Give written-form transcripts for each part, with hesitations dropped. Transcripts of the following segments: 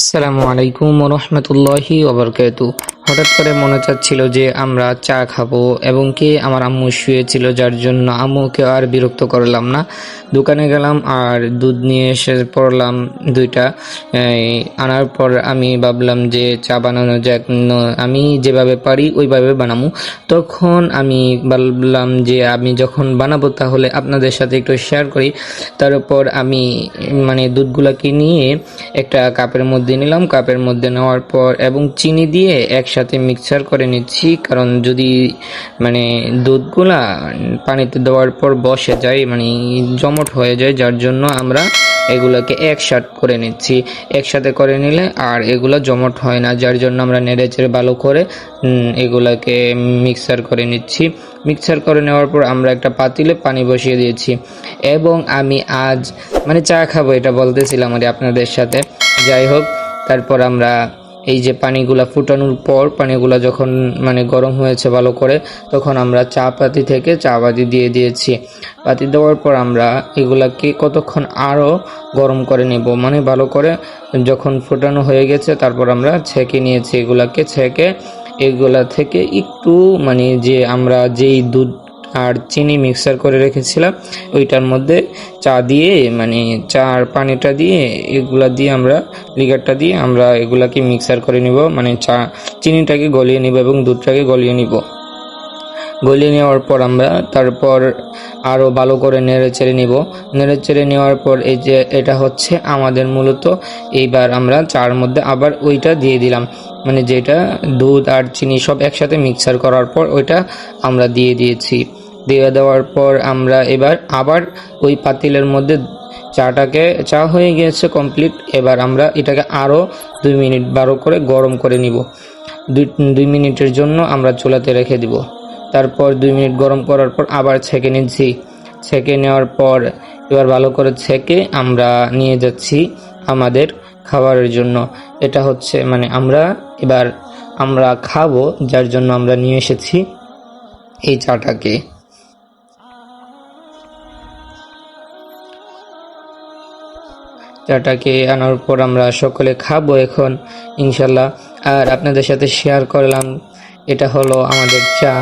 আসসালামু আলাইকুম রহমতুল্লাহি ওবরকাতু। হঠাৎ করে মনে চাচ্ছিল যে আমরা চা খাবো এবং কি আমার আম্মু শুয়েছিল, যার জন্য আম্মুকে আর বিরক্ত করলাম না। দোকানে গেলাম আর দুধ নিয়ে এসে পড়লাম দুইটা। আনার পর আমি ভাবলাম যে চা বানানো যাক, আমি যেভাবে পারি ওইভাবে বানাবো। তখন আমি ভাবলাম যে আমি যখন বানাবো তাহলে আপনাদের সাথে একটু শেয়ার করি। তারপর আমি দুধগুলাকে নিয়ে একটা কাপের মধ্যে নিলাম। কাপের মধ্যে নেওয়ার পর এবং চিনি দিয়ে একসাথে মিক্সার করে নিচ্ছি, কারণ যদি দুধগুলা পানিতে দেওয়ার পর বসে যায়, জমট হয়ে যায়, যার জন্য আমরা এগুলাকে একসাথে করে নিচ্ছি। একসাথে করে নিলে আর এগুলা জমট হয় না, যার জন্য আমরা নেড়েচেড়ে ভালো করে এগুলাকে মিক্সার করে নিচ্ছি। মিক্সার করে নেওয়ার পর আমরা একটা পাতিলে পানি বসিয়ে দিয়েছি এবং আমি আজ চা খাবো এটা বলতেছিলাম আপনাদের সাথে। যাই হোক, তারপর আমরা এই যে পানিগুলা ফুটানোর পর পানিগুলা যখন গরম হয়েছে ভালো করে, তখন আমরা চা পাতি থেকে চা পাতি দিয়ে দিয়েছি। পাতি দেওয়ার পর আমরা এগুলাকে কতক্ষণ আরও গরম করে নেব, ভালো করে যখন ফুটানো হয়ে গেছে তারপর আমরা ছেঁকে নিয়েছি। এগুলাকে ছেঁকে এগুলা থেকে একটু যে আমরা যেই দুধ আর চিনি মিক্সার করে রেখেছিলাম ওইটার মধ্যে চা দিয়ে চার পানিটা দিয়ে এগুলা দিয়ে আমরা লিগারটা দিয়ে আমরা এগুলাকে মিক্সার করে নিব, চা চিনিটাকে গলিয়ে নিব এবং দুধটাকে গলিয়ে নিব। গলিয়ে নেওয়ার পর আমরা তারপর আরও ভালো করে নেড়ে চেড়ে নিব। নেড়ে চেড়ে নেওয়ার পর এই যে এটা হচ্ছে আমাদের মূলত, এইবার আমরা চার মধ্যে আবার ওইটা দিয়ে দিলাম, যেটা দুধ আর চিনি সব একসাথে মিক্সার করার পর ওইটা আমরা দিয়ে দিয়েছি। দিয়ে দেওয়ার পর আমরা এবার আবার ওই পাতিলের মধ্যে চা হয়ে গিয়েছে কমপ্লিট। এবার আমরা এটাকে আরও 2 মিনিট ভালো করে গরম করে নিব। 2 মিনিটের জন্য আমরা চুলাতে রেখে দিব। তারপর 2 মিনিট গরম করার পর আবার ছেঁকে নিচ্ছি। ছেঁকে নেওয়ার পর এবার ভালো করে ছেঁকে আমরা নিয়ে যাচ্ছি আমাদের খাবারের জন্য। এটা হচ্ছে আমরা খাবো, যার জন্য আমরা নিয়ে এসেছি এই চাটাকে। চাটাকে আনার পর আমরা সকলে খাবো এখন ইনশাল্লাহ। আর আপনাদের সাথে শেয়ার করলাম, এটা হলো আমাদের চা,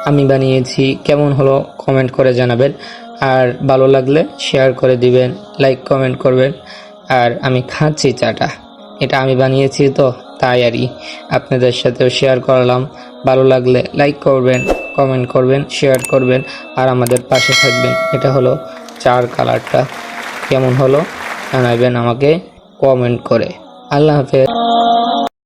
আমি বানিয়েছি। কেমন হলো কমেন্ট করে জানাবেন, আর ভালো লাগলে শেয়ার করে দিবেন, লাইক কমেন্ট করবেন। আর আমি খাচ্ছি চাটা, এটা আমি বানিয়েছি তো তাই আপনাদের সাথেও শেয়ার করলাম। ভালো লাগলে লাইক করবেন, কমেন্ট করবেন, শেয়ার করবেন আর আমাদের পাশে থাকবেন। এটা হলো চার কালারটা, কেমন হলো জানাবেন আমাকে কমেন্ট করে। আল্লাহ হাফেজ।